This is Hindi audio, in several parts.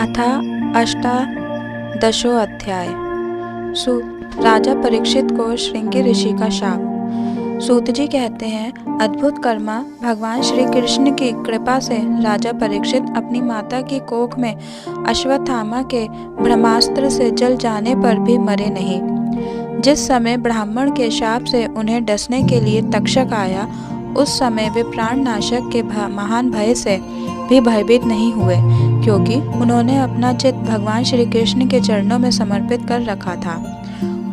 अथा अष्टादशो अध्याय। सूत राजा परीक्षित को श्रृंगी ऋषि का शाप। सूत जी कहते हैं, अद्भुत कर्मा, भगवान श्री कृष्ण की कृपा से राजा परीक्षित अपनी माता की कोख में अश्वत्थामा के ब्रह्मास्त्र से जल जाने पर भी मरे नहीं। जिस समय ब्राह्मण के शाप से उन्हें डसने के लिए तक्षक आया, उस समय वे प्राणनाशक के महान भय से भी भयभीत नहीं हुए, क्योंकि उन्होंने अपना चित्त भगवान श्री कृष्ण के चरणों में समर्पित कर रखा था।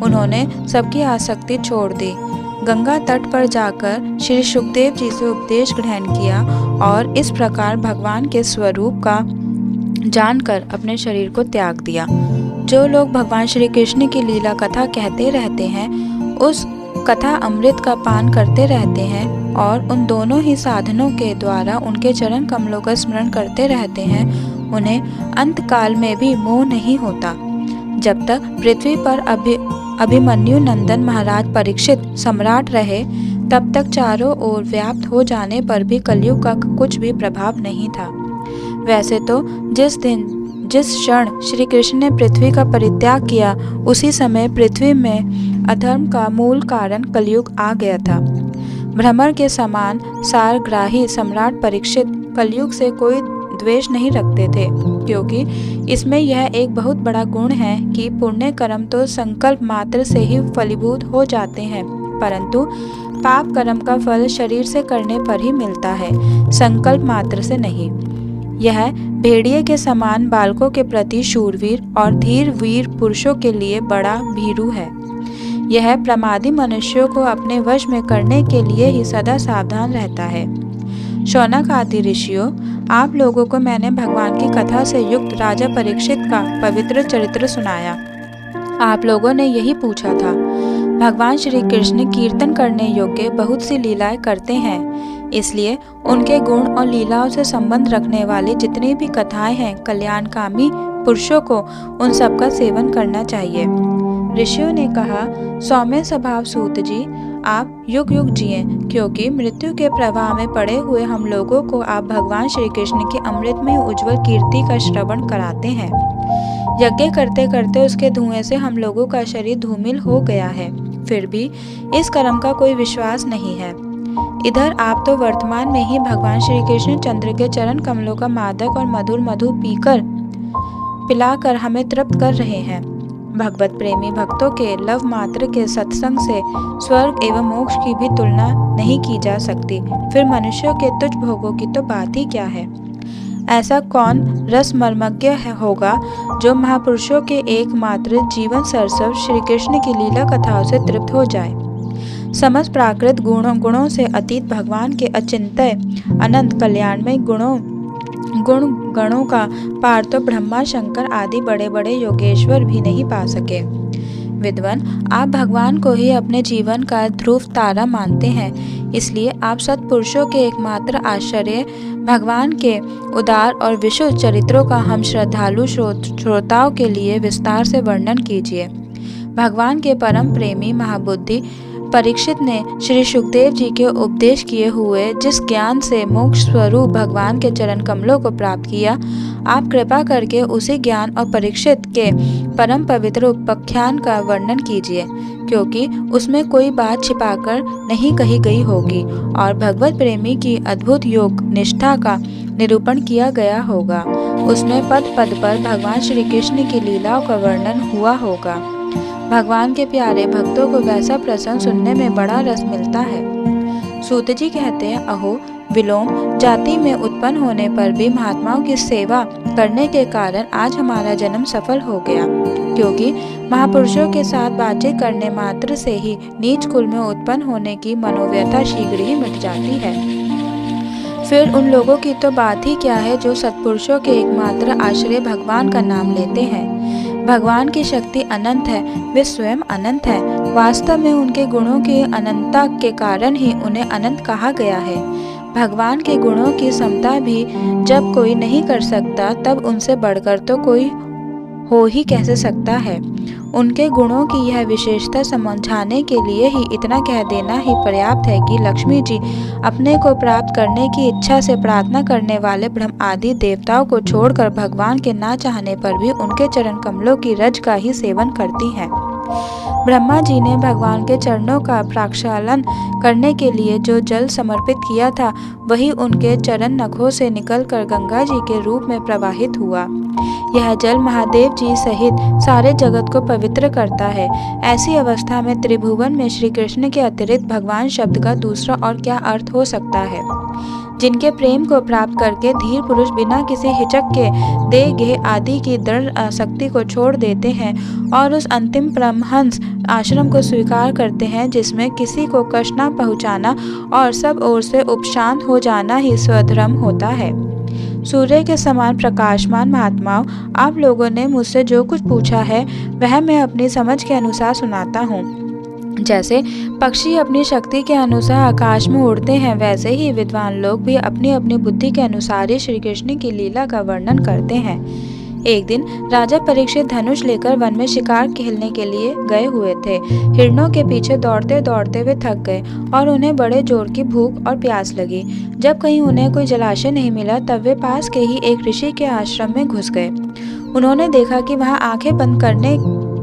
उन्होंने सबकी आसक्ति छोड़ दी, गंगा तट पर जाकर श्री सुखदेव जी से उपदेश ग्रहण किया और इस प्रकार भगवान के स्वरूप का जानकर अपने शरीर को त्याग दिया। जो लोग भगवान श्री कृष्ण की लीला कथा कहते रहते हैं, उस कथा अमृत का पान करते रहते हैं और उन दोनों ही साधनों के द्वारा उनके चरण कमलों का स्मरण करते रहते हैं, उन्हें अंत काल में भी मोह नहीं होता। जब तक पृथ्वी पर अभिमन्यु नंदन महाराज परीक्षित सम्राट रहे, तब तक चारों ओर व्याप्त हो जाने पर भी कलयुग का कुछ भी प्रभाव नहीं था। वैसे तो जिस क्षण श्री कृष्ण ने पृथ्वी का परित्याग किया, उसी समय पृथ्वी में अधर्म का मूल कारण कलयुग आ गया था। भ्रमर के समान सारग्राही सम्राट परीक्षित कलयुग से कोई द्वेष नहीं रखते थे, क्योंकि इसमें यह एक बहुत बड़ा गुण है कि पुण्य कर्म तो संकल्प मात्र से ही फलीभूत हो जाते हैं, परंतु पाप कर्म का फल शरीर से करने पर ही मिलता है, संकल्प मात्र से नहीं। यह भेड़िए के समान बालकों के प्रति शूरवीर और धीर वीर पुरुषों के लिए बड़ा भीरू है। यह प्रमादी मनुष्यों को अपने वश में करने के लिए ही सदा सावधान रहता है। शौनक आदि ऋषियों, आप लोगों को मैंने भगवान की कथा से युक्त राजा परीक्षित का पवित्र चरित्र सुनाया। आप लोगों ने यही पूछा था, भगवान श्री कृष्ण कीर्तन करने योग्य बहुत सी लीलाएं करते हैं, इसलिए उनके गुण और लीलाओं से संबंध रखने वाली जितनी भी कथाएं हैं, कल्याणकामी पुरुषों को उन सब का सेवन करना चाहिए। ऋषियों ने कहा, सौम्य स्वभाव सूत जी, आप युग युग जिए, क्योंकि मृत्यु के प्रवाह में पड़े हुए हम लोगों को आप भगवान श्री कृष्ण की अमृतमय उज्ज्वल कीर्ति का श्रवण कराते हैं। यज्ञ करते करते उसके धुएं से हम लोगों का शरीर धूमिल हो गया है, फिर भी इस कर्म का कोई विश्वास नहीं है। इधर आप तो वर्तमान में ही भगवान श्री कृष्ण चंद्र के चरण कमलों का मादक और मधुर मधु पिलाकर हमें तृप्त कर रहे हैं। भगवत प्रेमी भक्तों के लव मात्र के सत्संग से स्वर्ग एवं मोक्ष की भी तुलना नहीं की जा सकती, फिर मनुष्यों के तुच्छ भोगों की तो बात ही क्या है। ऐसा कौन रसमर्मज्ञ होगा जो महापुरुषों के एकमात्र जीवन सरसव श्री कृष्ण की लीला कथाओं से तृप्त हो जाए। समस्त प्राकृत गुणों से अतीत भगवान के अचिंत्य अनंत कल्याणमय गणों का पार तो ब्रह्मा शंकर आदि बड़े बड़े योगेश्वर भी नहीं पा सके। विद्वान, आप भगवान को ही अपने जीवन का ध्रुव तारा मानते हैं, इसलिए आप सत्पुरुषों के एकमात्र आश्रय भगवान के उदार और विशुद्ध चरित्रों का हम श्रद्धालु श्रोताओं के लिए विस्तार से वर्णन कीजिए। भगवान के परम प्रेमी महाबुद्धि परीक्षित ने श्री सुखदेव जी के उपदेश किए हुए जिस ज्ञान से मोक्ष स्वरूप भगवान के चरण कमलों को प्राप्त किया, आप कृपा करके उसी ज्ञान और परीक्षित के परम पवित्र उपाख्यान का वर्णन कीजिए, क्योंकि उसमें कोई बात छिपाकर नहीं कही गई होगी और भगवत प्रेमी की अद्भुत योग निष्ठा का निरूपण किया गया होगा। उसमें पद पद पर भगवान श्री कृष्ण की लीलाओं का वर्णन हुआ होगा। भगवान के प्यारे भक्तों को वैसा प्रसंग सुनने में बड़ा रस मिलता है। सूत जी कहते हैं, अहो विलोम जाति में उत्पन्न होने पर भी महात्माओं की सेवा करने के कारण आज हमारा जन्म सफल हो गया, क्योंकि महापुरुषों के साथ बातचीत करने मात्र से ही नीच कुल में उत्पन्न होने की मनोव्यथा शीघ्र ही मिट जाती है। फिर उन लोगों की तो बात ही क्या है जो सत्पुरुषों के एकमात्र आश्रय भगवान का नाम लेते हैं। भगवान की शक्ति अनंत है, वे स्वयं अनंत है। वास्तव में उनके गुणों की अनंतता के कारण ही उन्हें अनंत कहा गया है। भगवान के गुणों की समता भी जब कोई नहीं कर सकता, तब उनसे बढ़कर तो कोई हो ही कैसे सकता है। उनके गुणों की यह विशेषता समझाने के लिए ही इतना कह देना ही पर्याप्त है कि लक्ष्मी जी अपने को प्राप्त करने की इच्छा से प्रार्थना करने वाले ब्रह्म आदि देवताओं को छोड़कर भगवान के ना चाहने पर भी उनके चरण कमलों की रज का ही सेवन करती हैं। ब्रह्मा जी ने भगवान के चरणों का प्रक्षालन करने के लिए जो जल समर्पित किया था, वही उनके चरण नखों से निकलकर गंगा जी के रूप में प्रवाहित हुआ। यह जल महादेव जी सहित सारे जगत को पवित्र करता है। ऐसी अवस्था में त्रिभुवन में श्री कृष्ण के अतिरिक्त भगवान शब्द का दूसरा और क्या अर्थ हो सकता है। जिनके प्रेम को प्राप्त करके धीर पुरुष बिना किसी हिचक के देह गेह आदि की दृढ़ आसक्ति को छोड़ देते हैं और उस अंतिम परमहंस आश्रम को स्वीकार करते हैं जिसमें किसी को कष्ट न पहुँचाना और सब ओर से उपशांत हो जाना ही स्वधर्म होता है। सूर्य के समान प्रकाशमान महात्माओं, आप लोगों ने मुझसे जो कुछ पूछा है वह मैं अपनी समझ के अनुसार सुनाता हूँ। जैसे पक्षी अपनी शक्ति के अनुसार आकाश में उड़ते हैं, वैसे ही विद्वान लोग भी अपनी अपनी बुद्धि के अनुसार ही श्री कृष्ण की लीला का वर्णन करते हैं। एक दिन राजा परीक्षित धनुष लेकर वन में शिकार खेलने के लिए गए हुए थे। हिरणों के पीछे दौड़ते दौड़ते वे थक गए और उन्हें बड़े जोर की भूख और प्यास लगी। जब कहीं उन्हें कोई जलाशय नहीं मिला, तब वे पास के ही एक ऋषि के आश्रम में घुस गए। उन्होंने देखा कि वहां आंखें बंद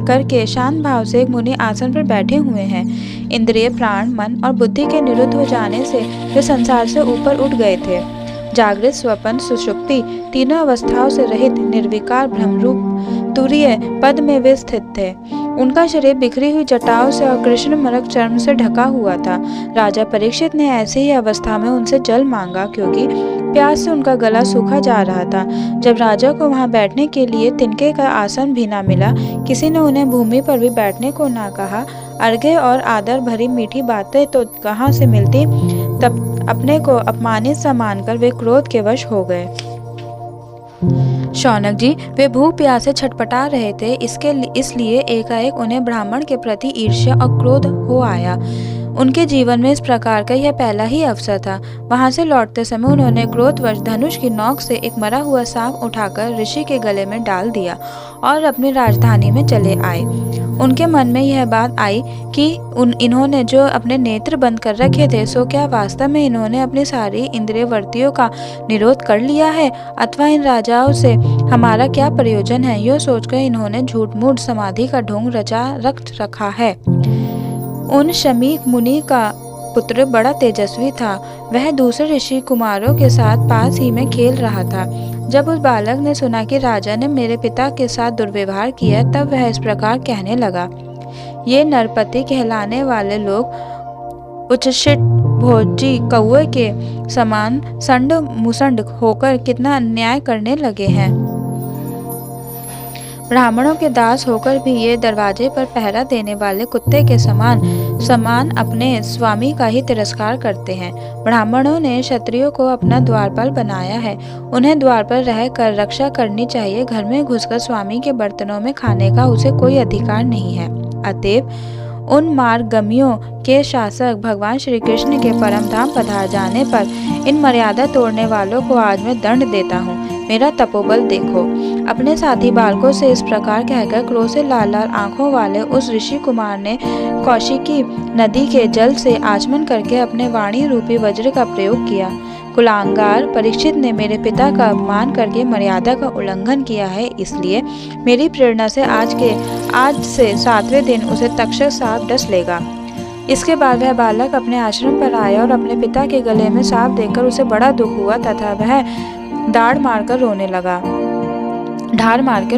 करके शांत भाव से एक मुनि आसन पर बैठे हुए हैं। इंद्रिय, प्राण, मन और बुद्धि के निरुद्ध हो जाने से वे संसार से ऊपर उठ गए थे। जागृत, स्वप्न, सुषुप्ति तीनों अवस्थाओं से रहित निर्विकार ब्रह्मरूप तुरीय पद में वे स्थित थे। उनका शरीर बिखरी हुई जटाओं से और कृष्ण मरक चर्म से ढका हुआ था। राजा परीक्षित ने ऐसी ही अवस्था में उनसे जल मांगा, क्योंकि प्यास से उनका गला सूखा जा रहा था। जब राजा को वहां बैठने के लिए तिनके का आसन भी न मिला, किसी ने उन्हें भूमि पर भी बैठने को ना कहा, अर्घ्य और आदर भरी मीठी बातें तो कहाँ से मिलती, तब अपने को अपमानित सा मानकर वे क्रोध के वश हो गए। शौनक जी, वे भूख प्यास से छटपटा रहे थे, इसलिए एकाएक उन्हें ब्राह्मण के प्रति ईर्ष्या और क्रोध हो आया। उनके जीवन में इस प्रकार का यह पहला ही अवसर था। वहां से लौटते समय उन्होंने क्रोधवश धनुष की नोक से एक मरा हुआ सांप उठाकर ऋषि के गले में डाल दिया और अपनी राजधानी में चले आए। उनके मन में यह बात आई कि इन्होंने जो अपने नेत्र बंद कर रखे थे, सो क्या वास्तव में इन्होंने अपनी सारी इंद्रियवृत्तियों का निरोध कर लिया है, अथवा इन राजाओं से हमारा क्या प्रयोजन है। यह सोचकर इन्होंने झूठ मूठ समाधि का ढोंग रखा है। उन शमीक मुनि का पुत्र बड़ा तेजस्वी था। वह दूसरे ऋषि कुमारों के साथ पास ही में खेल रहा था। जब उस बालक ने सुना कि राजा ने मेरे पिता के साथ दुर्व्यवहार किया, तब वह इस प्रकार कहने लगा, ये नरपति कहलाने वाले लोग उच्छिष्ट भोजी कौवे के समान संड मुसंड होकर कितना अन्याय करने लगे हैं। ब्राह्मणों के दास होकर भी ये दरवाजे पर पहरा देने वाले कुत्ते के समान अपने स्वामी का ही तिरस्कार करते हैं। ब्राह्मणों ने क्षत्रियों को अपना द्वारपाल बनाया है। उन्हें द्वार पर रहकर रक्षा करनी चाहिए। घर में घुसकर स्वामी के बर्तनों में खाने का उसे कोई अधिकार नहीं है। अतएव उन मार्गगमियों के शासक भगवान श्री कृष्ण के परम धाम पधार जाने पर इन मर्यादा तोड़ने वालों को आज मैं दंड देता हूँ। मेरा तपोबल देखो। अपने साथी बालकों से इस प्रकार कहकर क्रोध से लाल लाल आंखों वाले उस ऋषि कुमार ने कौशिकी नदी के जल से आचमन करके अपने वाणी रूपी वज्र का प्रयोग किया। कुलांगार परीक्षित ने मेरे पिता का अपमान करके मर्यादा का उल्लंघन किया है, इसलिए मेरी प्रेरणा से आज से 7वें दिन उसे तक्षक सांप डस लेगा। इसके बाद वह बालक अपने आश्रम पर आया और अपने पिता के गले में सांप देखकर उसे बड़ा दुख हुआ तथा वह ढाड़ मारकर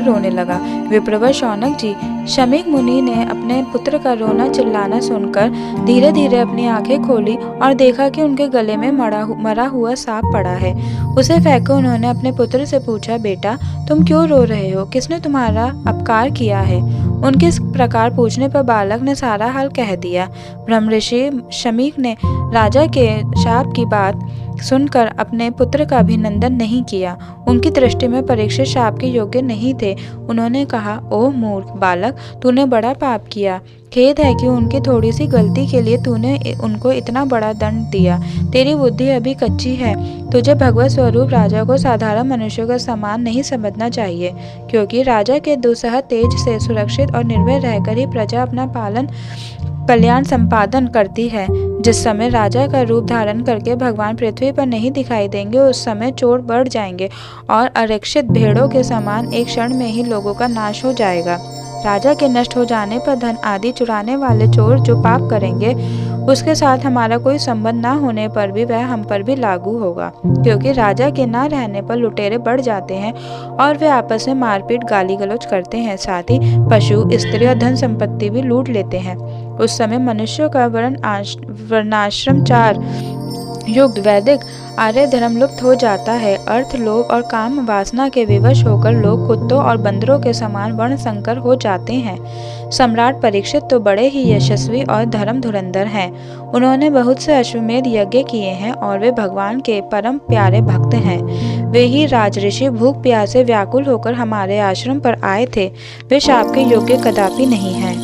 रोने लगा। विप्रवर शौनक जी, शमीक मुनि ने अपने पुत्र का रोना चिल्लाना सुनकर धीरे धीरे अपनी आंखें खोली और देखा कि उनके गले में मरा हुआ सांप पड़ा है। उसे फेंकर उन्होंने अपने पुत्र से पूछा, बेटा तुम क्यों रो रहे हो? किसने तुम्हारा अपकार किया है? उनके इस प्रकार पूछने पर बालक ने सारा हाल कह दिया। ब्रह्मऋषि शमीक ने राजा के शाप की बात सुनकर अपने पुत्र का अभिनंदन नहीं किया। उनकी दृष्टि में परीक्षित शाप के योग्य नहीं थे। उन्होंने कहा, ओह मूर्ख बालक, तूने बड़ा पाप किया। खेद है कि उनकी थोड़ी सी गलती के लिए तूने उनको इतना बड़ा दंड दिया। तेरी बुद्धि अभी कच्ची है। तुझे भगवत स्वरूप राजा को साधारण मनुष्यों का समान नहीं समझना चाहिए, क्योंकि राजा के दुस्सह तेज से सुरक्षित और निर्भय रहकर ही प्रजा अपना कल्याण संपादन करती है। जिस समय राजा का रूप धारण करके भगवान पृथ्वी पर नहीं दिखाई देंगे, उस समय चोर बढ़ जाएंगे और अरक्षित भेड़ों के समान एक क्षण में ही लोगों का नाश हो जाएगा। राजा के नष्ट हो जाने पर धन आदि चुराने वाले चोर जो पाप करेंगे, उसके साथ हमारा कोई संबंध न होने पर भी वह हम पर भी लागू होगा, क्योंकि राजा के न रहने पर लुटेरे बढ़ जाते हैं और वे आपस में मारपीट गाली गलौज करते हैं। साथ ही पशु, स्त्री और धन संपत्ति भी लूट लेते हैं। उस समय मनुष्यों का वर्णाश्रम 4 युक्त वैदिक आर्य धर्म लुप्त हो जाता है। अर्थ, लोभ और काम वासना के विवश होकर लोग कुत्तों और बंदरों के समान वर्ण संकर हो जाते हैं। सम्राट परीक्षित तो बड़े ही यशस्वी और धर्म धुरंधर हैं। उन्होंने बहुत से अश्वमेध यज्ञ किए हैं और वे भगवान के परम प्यारे भक्त हैं। वे ही राजऋषि भूख प्यास से व्याकुल होकर हमारे आश्रम पर आए थे। वे शाप के योग्य कदापि नहीं हैं।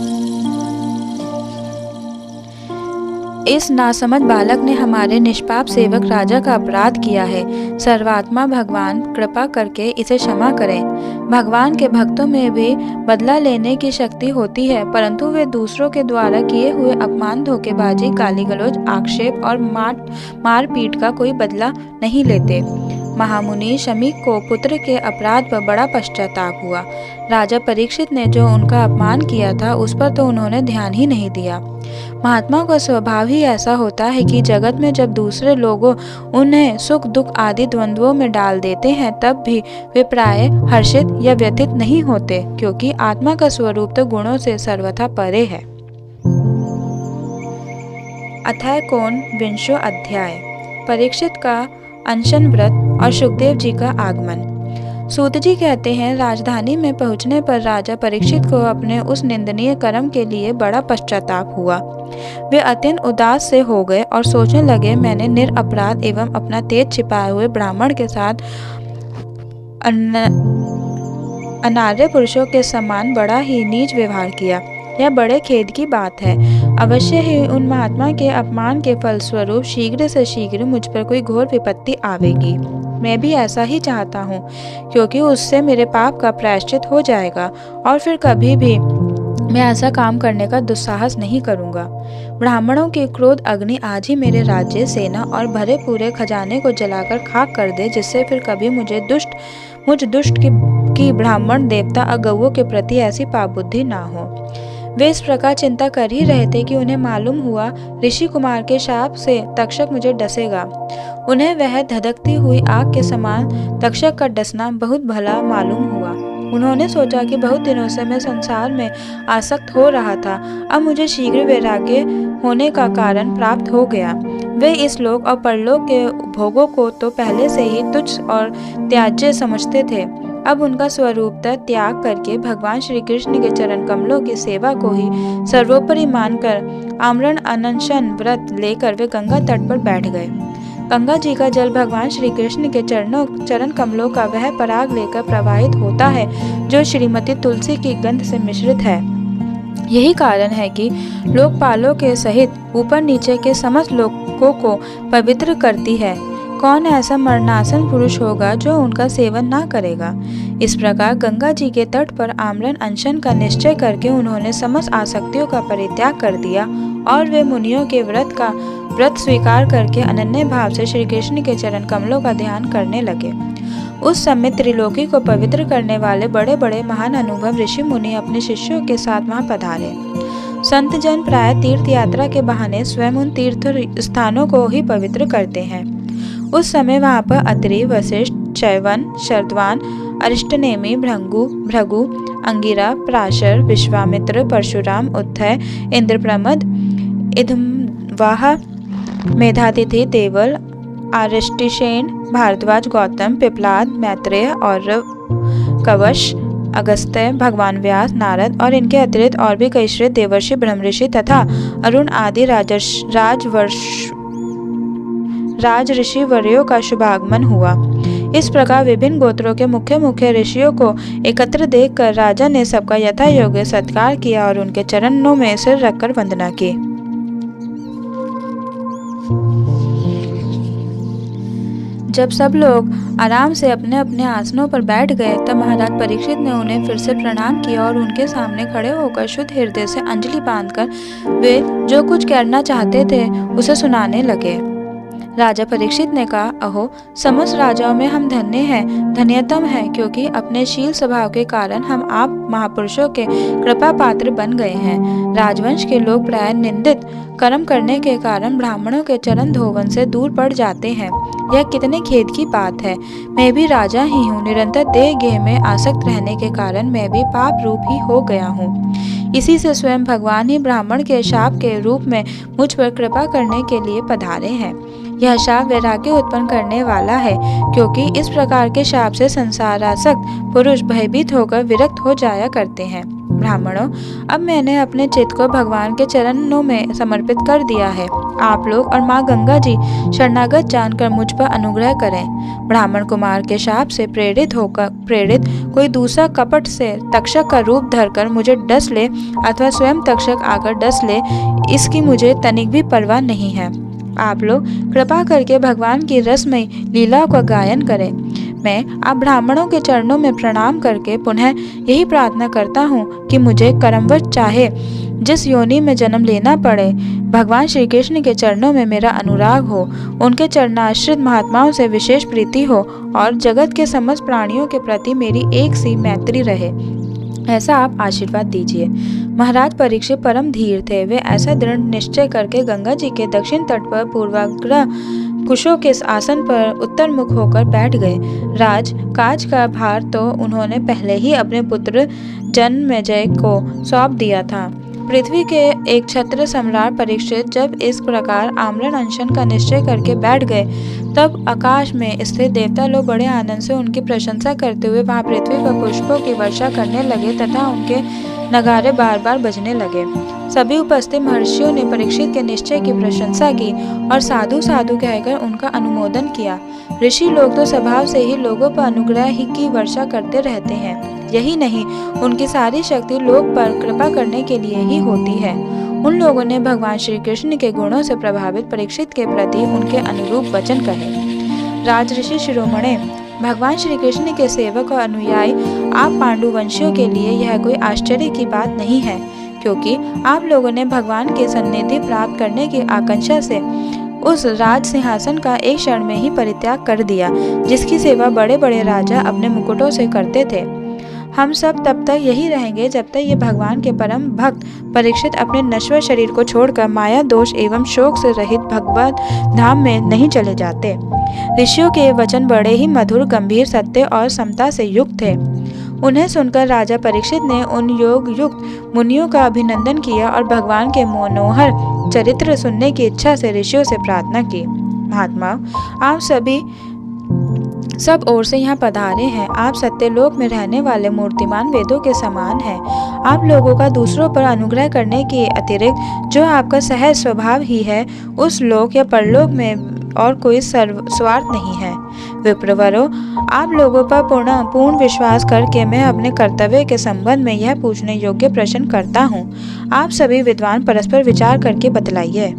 इस नासमझ बालक ने हमारे निष्पाप सेवक राजा का अपराध किया है। सर्वात्मा भगवान कृपा करके इसे क्षमा करें। भगवान के भक्तों में भी बदला लेने की शक्ति होती है, परंतु वे दूसरों के द्वारा किए हुए अपमान, धोखेबाजी, गाली गलौज, आक्षेप और मारपीट का कोई बदला नहीं लेते। महामुनि शमीक को पुत्र के अपराध पर बड़ा पश्चाताप हुआ। राजा परीक्षित ने जो उनका अपमान किया था, उस पर तो उन्होंने ध्यान ही नहीं दिया। महात्मा का स्वभाव ही ऐसा होता है कि जगत में जब दूसरे लोग उन्हें सुख दुख आदि द्वंद्वों में डाल देते हैं, तब भी वे प्राय हर्षित या व्यथित नहीं होते, क्योंकि आत्मा का स्वरूप तो गुणों से सर्वथा परे है। अथाय कौन विंशो अध्याय। परीक्षित का अनशन व्रत और सुखदेव जी का आगमन। सूत जी कहते हैं, राजधानी में पहुंचने पर राजा परीक्षित को अपने उस निंदनीय कर्म के लिए बड़ा पश्चाताप हुआ। वे अत्यंत उदास से हो गए और सोचने लगे, मैंने निरपराध एवं अपना तेज छिपाए हुए ब्राह्मण के साथ अनार्य पुरुषों के समान बड़ा ही नीच व्यवहार किया। यह बड़े खेद की बात है। अवश्य ही उन महात्मा के अपमान के फलस्वरूप शीघ्र से शीघ्र मुझ पर कोई घोर विपत्ति आवेगी। मैं भी ऐसा ही चाहता हूँ, क्योंकि उससे मेरे पाप का प्रायश्चित हो जाएगा और फिर कभी भी मैं ऐसा काम करने का दुस्साहस नहीं करूँगा। ब्राह्मणों की क्रोध अग्नि आज ही मेरे राज्य, सेना और भरे पूरे खजाने को जलाकर खाक कर दे, जिससे फिर कभी मुझ दुष्ट की ब्राह्मण देवता अगौओं के प्रति ऐसी पाप बुद्धि ना हो। वे इस प्रकार चिंता कर ही रहे थे कि उन्हें मालूम हुआ ऋषि कुमार के शाप से तक्षक मुझे डसेगा। उन्हें वह धधकती हुई आग के समान तक्षक का डसना बहुत भला मालूम हुआ। उन्होंने सोचा कि बहुत दिनों से मैं संसार में आसक्त हो रहा था, अब मुझे शीघ्र वैराग्य होने का कारण प्राप्त हो गया। वे इस लोक और परलोक के भोगों को तो पहले से ही तुच्छ और त्याज्य समझते थे। अब उनका स्वरूपतः त्याग करके भगवान श्री कृष्ण के चरण कमलों की सेवा को ही सर्वोपरि मानकर आमरण अनशन व्रत लेकर वे गंगा तट पर बैठ गए। गंगा जी का जल भगवान श्री कृष्ण के चरण कमलों का वह पराग लेकर प्रवाहित होता है, जो श्रीमती तुलसी की गंध से मिश्रित है। यही कारण है कि लोकपालों के सहित ऊपर नीचे के समस्त लोकों को पवित्र करती है। कौन ऐसा मरणासन पुरुष होगा जो उनका सेवन ना करेगा। इस प्रकार गंगा जी के तट पर आमरण अनशन का निश्चय करके उन्होंने समस्त आसक्तियों का परित्याग कर दिया और वे मुनियों के व्रत स्वीकार करके अनन्य भाव से श्री कृष्ण के चरण कमलों का ध्यान करने लगे। उस समय त्रिलोकी को पवित्र करने वाले बड़े बड़े महान अनुभव ऋषि मुनि अपने शिष्यों के साथ वहां पधारे। संत जन प्राय तीर्थ यात्रा के बहाने स्वयं उन तीर्थ स्थानों को ही पवित्र करते हैं। उस समय वहां पर अत्रि, वशिष्ठ, चैवन, शरद्वान, अरिष्टनेमि, भृगु, अंगिरा, पराशर, विश्वामित्र, परशुराम, उत्थय, इंद्रप्रमद, इदम्वाह, मेधातिथि, देवल, आरिष्टिसेन, भारद्वाज, गौतम, पिप्लाद, मैत्रेय और कवश अगस्त्य, भगवान व्यास, नारद और इनके अतिरिक्त और भी कई श्रेष्ठ देवर्षि, ब्रह्मऋषि तथा अरुण आदि राज ऋषि वर्यों का शुभागमन हुआ। इस प्रकार विभिन्न गोत्रों के मुख्य मुख्य ऋषियों को एकत्र देखकर राजा ने सबका यथा योग्य सत्कार किया और उनके चरणों में सिर रखकर वंदना की। जब सब लोग आराम से अपने अपने आसनों पर बैठ गए तब महाराज परीक्षित ने उन्हें फिर से प्रणाम किया और उनके सामने खड़े होकर शुद्ध हृदय से अंजलि बांधकर वे जो कुछ कहना चाहते थे उसे सुनाने लगे। राजा परीक्षित ने कहा, अहो, समस्त राजाओं में हम धन्य हैं, धन्यतम हैं, क्योंकि अपने शील स्वभाव के कारण हम आप महापुरुषों के कृपा पात्र बन गए हैं। राजवंश के लोग प्राय निंदित कर्म करने के कारण ब्राह्मणों के चरण धोवन से दूर पड़ जाते हैं। यह कितने खेद की बात है। मैं भी राजा ही हूँ। निरंतर देह गेह में आसक्त रहने के कारण मैं भी पाप रूप ही हो गया हूँ। इसी से स्वयं भगवान ही ब्राह्मण के शाप के रूप में मुझ पर कृपा करने के लिए पधारे हैं। यह शाप वैराग्य उत्पन्न करने वाला है, क्योंकि इस प्रकार के शाप से संसारासक्त पुरुष भयभीत होकर विरक्त हो जाया करते हैं। ब्राह्मणों, अब मैंने अपने चित्त को भगवान के चरणों में समर्पित कर दिया है। आप लोग और माँ गंगा जी शरणागत जानकर मुझ पर अनुग्रह करें। ब्राह्मण कुमार के शाप से प्रेरित कोई दूसरा कपट से तक्षक का रूप धरकर मुझे डस ले अथवा स्वयं तक्षक आकर डस ले, इसकी मुझे तनिक भी परवाह नहीं है। आप लोग कृपा करके भगवान की रसमयी लीला का गायन करें। मैं आप ब्राह्मणों के चरणों में प्रणाम करके पुनः यही प्रार्थना करता हूँ कि मुझे कर्मवश चाहे जिस योनि में जन्म लेना पड़े, भगवान श्री कृष्ण के चरणों में मेरा अनुराग हो, उनके चरणाश्रित महात्माओं से विशेष प्रीति हो और जगत के समस्त प्राणियों के प्रति मेरी एक सी मैत्री रहे। ऐसा आप आशीर्वाद दीजिए। महाराज परीक्षित परम धीर थे। वे ऐसा दृढ़ निश्चय करके गंगा जी के दक्षिण तट पर पूर्वाग्रह कुशों के आसन पर उत्तर मुख होकर बैठ गए। राज काज का भार तो उन्होंने पहले ही अपने पुत्र जन्मेजय को सौंप दिया था। पृथ्वी के एक छत्र सम्राट परीक्षित जब इस प्रकार आमरण अनशन का निश्चय करके बैठ गए तब आकाश में स्थित देवता लोग बड़े आनंद से उनकी प्रशंसा करते हुए वहां पृथ्वी पर पुष्पों की वर्षा करने लगे तथा उनके नगारे बार बार बजने लगे। सभी उपस्थित महर्षियों ने परीक्षित के निश्चय की प्रशंसा की और साधु साधु कहकर उनका अनुमोदन किया। ऋषि लोग तो स्वभाव से ही लोगों पर अनुग्रह ही की वर्षा करते रहते हैं। यही नहीं, उनकी सारी शक्ति लोग पर कृपा करने के लिए ही होती है। उन लोगों ने भगवान श्री कृष्ण के गुणों से प्रभावित परीक्षित के प्रति उनके अनुरूप वचन कहे। राजऋषि शिरोमणे, भगवान श्री कृष्ण के सेवक और अनुयायी आप पांडुवंशियों के लिए यह कोई आश्चर्य की बात नहीं है, क्योंकि आप लोगों ने भगवान के सन्निधि प्राप्त करने की आकांक्षा से उस राज सिंहासन का एक क्षण में ही परित्याग कर दिया, जिसकी सेवा बड़े बड़े राजा अपने मुकुटों से करते थे। हम सब तब तक यही रहेंगे जब तक ये भगवान के परम भक्त परीक्षित अपने नश्वर शरीर को छोड़कर माया दोष एवं शोक से रहित भगवत धाम में नहीं चले जाते। ऋषियों के वचन बड़े ही मधुर, गंभीर, सत्य और समता से युक्त थे। उन्हें सुनकर राजा परीक्षित ने उन योग युक्त मुनियों का अभिनंदन किया और भगवान के मनोहर चरित्र सुनने की इच्छा से ऋषियों से प्रार्थना की। महात्मा, आप सभी सब ओर से यहाँ पधारे हैं। आप सत्यलोक में रहने वाले मूर्तिमान वेदों के समान हैं। आप लोगों का दूसरों पर अनुग्रह करने के अतिरिक्त जो आपका सहज स्वभाव ही है, उस लोक या परलोक में और कोई स्वार्थ नहीं है। विप्रवरों, आप लोगों पर पूर्ण विश्वास करके मैं अपने कर्तव्य के संबंध में यह पूछने योग्य प्रश्न करता हूँ। आप सभी विद्वान परस्पर विचार करके बतलाइए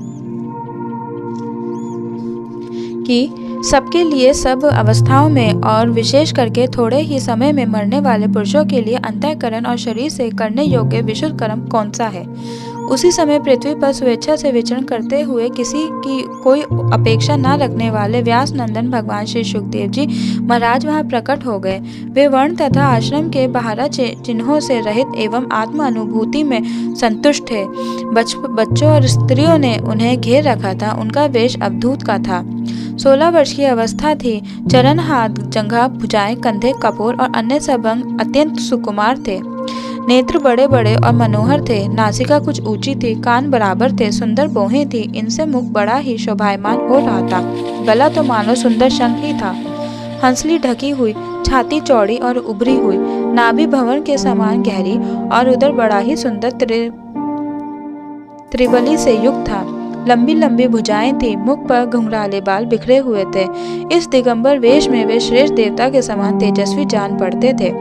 कि सबके लिए सब अवस्थाओं में और विशेष करके थोड़े ही समय में मरने वाले पुरुषों के लिए अंतःकरण और शरीर से करने योग्य विशुद्ध कर्म कौन सा है। उसी समय पृथ्वी पर स्वेच्छा से विचरण करते हुए किसी की कोई अपेक्षा न रखने वाले व्यास नंदन भगवान श्री सुखदेव जी महाराज वहां प्रकट हो गए। वे वर्ण तथा आश्रम के बाहर चिन्हों से रहित एवं आत्म अनुभूति में संतुष्ट थे। बच्चों और स्त्रियों ने उन्हें घेर रखा था। उनका वेश अवधूत का था। 16 वर्ष की अवस्था थी। चरण, हाथ, जंघा, भुजाएं, कंधे, कपोर और अन्य सब अंग अत्यंत सुकुमार थे। नेत्र बड़े बड़े और मनोहर थे। नासिका कुछ ऊंची थी। कान बराबर थे। सुंदर भौहें थी। इनसे मुख बड़ा ही शोभायमान हो रहा था। गला तो मानो सुंदर शंख ही था। हंसली ढकी हुई, छाती चौड़ी और उभरी हुई, नाभि भंवर के समान गहरी और उदर बड़ा ही सुंदर त्रिबली से युक्त था। लंबी लंबी भुजाएं थी, मुख पर घुंघराले बाल बिखरे हुए थे। इस दिगंबर वेश में वे श्रेष्ठ देवता के समान तेजस्वी जान पड़ते थे।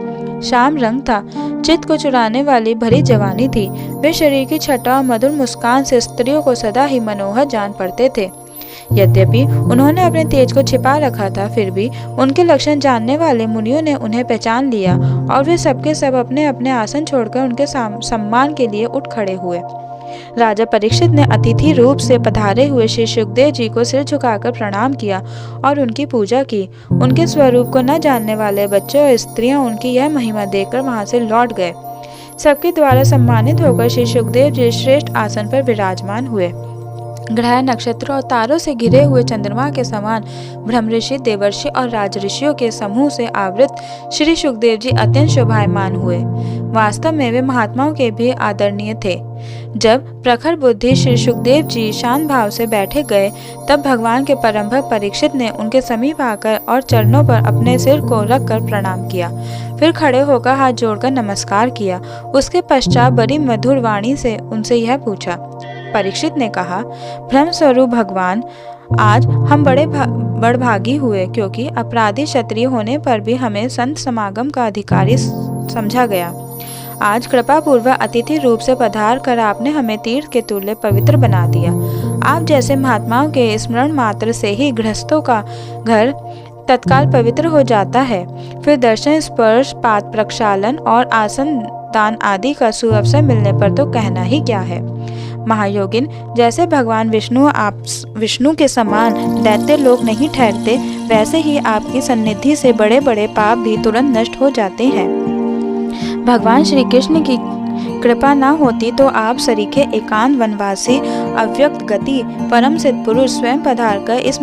श्याम रंग था, चित्त को चुराने वाली भरी जवानी थी। वे शरीर की छटा और मधुर मुस्कान से स्त्रियों को सदा ही मनोहर जान पड़ते थे। यद्यपि उन्होंने अपने तेज को छिपा रखा था, फिर भी उनके लक्षण जानने वाले मुनियों ने उन्हें पहचान लिया और वे सबके सब अपने अपने आसन छोड़कर उनके सम्मान के लिए उठ खड़े हुए। राजा परीक्षित ने अतिथि रूप से पधारे हुए श्री सुखदेव जी को सिर झुकाकर प्रणाम किया और उनकी पूजा की। उनके स्वरूप को न जानने वाले बच्चे और स्त्रियां उनकी यह महिमा देखकर वहां से लौट गए। सबके द्वारा सम्मानित होकर श्री सुखदेव जी श्रेष्ठ आसन पर विराजमान हुए। ग्रह, नक्षत्र और तारों से घिरे हुए चंद्रमा के समान ब्रह्मऋषि, देवर्षि और राजऋषियों के समूह से आवृत श्री सुखदेव जी अत्यंत शोभायमान हुए। वास्तव में वे महात्माओं के भी आदरणीय थे। जब प्रखर बुद्धि श्री सुखदेव जी शांत भाव से बैठे गए, तब भगवान के परम भक्त परीक्षित ने उनके समीप आकर और चरणों पर अपने सिर को रखकर प्रणाम किया। फिर खड़े होकर हाथ जोड़कर नमस्कार किया। उसके पश्चात बड़ी मधुर वाणी से उनसे यह पूछा। परीक्षित ने कहा, ब्रह्म स्वरूप भगवान, आज हम बड़भागी हुए, क्योंकि अपराधी क्षत्रिय होने पर भी हमें संत समागम का अधिकारी समझा गया। आज कृपा पूर्वक अतिथि रूप से पधार कर आपने हमें तीर्थ के तुल्य पवित्र बना दिया। आप जैसे महात्माओं के स्मरण मात्र से ही गृहस्थों का घर तत्काल पवित्र हो जाता है। फिर दर्शन, स्पर्श, पाद प्रक्षालन और आसन दान आदि का सुअवसर मिलने पर तो कहना ही क्या है। महायोगिन, जैसे भगवान विष्णु के समान दैत्य लोग नहीं ठहरते, वैसे ही आपकी सन्निधि से बड़े बड़े पाप भी तुरंत नष्ट हो जाते हैं। भगवान श्री कृष्ण की कृपा न होती तो आप सरीखे एकांत वनवासी अव्यक्त गति परम सिद्ध पुरुष स्वयं पधार कर इस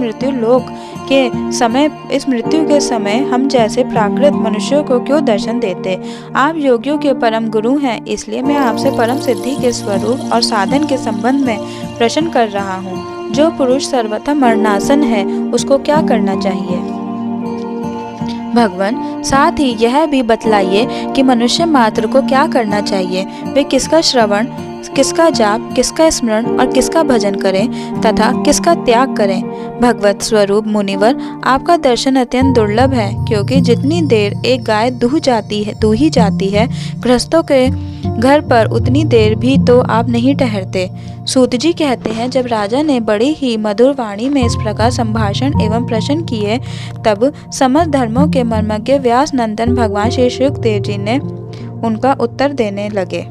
मृत्यु के समय हम जैसे प्राकृत मनुष्यों को क्यों दर्शन देते। आप योगियों के परम गुरु हैं, इसलिए मैं आपसे परम सिद्धि के स्वरूप और साधन के संबंध में प्रश्न कर रहा हूँ। जो पुरुष सर्वथा मरणासन है, उसको क्या करना चाहिए? भगवान, साथ ही यह भी बतलाइए कि मनुष्य मात्र को क्या करना चाहिए। वे किसका श्रवण, किसका जाप, किसका स्मरण और किसका भजन करें तथा किसका त्याग करें। भगवत स्वरूप मुनिवर, आपका दर्शन अत्यंत दुर्लभ है, क्योंकि जितनी देर एक गाय दूही जाती है, गृहस्थों के घर पर उतनी देर भी तो आप नहीं ठहरते। सूत जी कहते हैं, जब राजा ने बड़ी ही मधुर वाणी में इस प्रकार संभाषण एवं प्रश्न किए, तब समस्त धर्मों के मर्मज्ञ व्यास नंदन भगवान श्री सुखदेव जी ने उनका उत्तर देने लगे।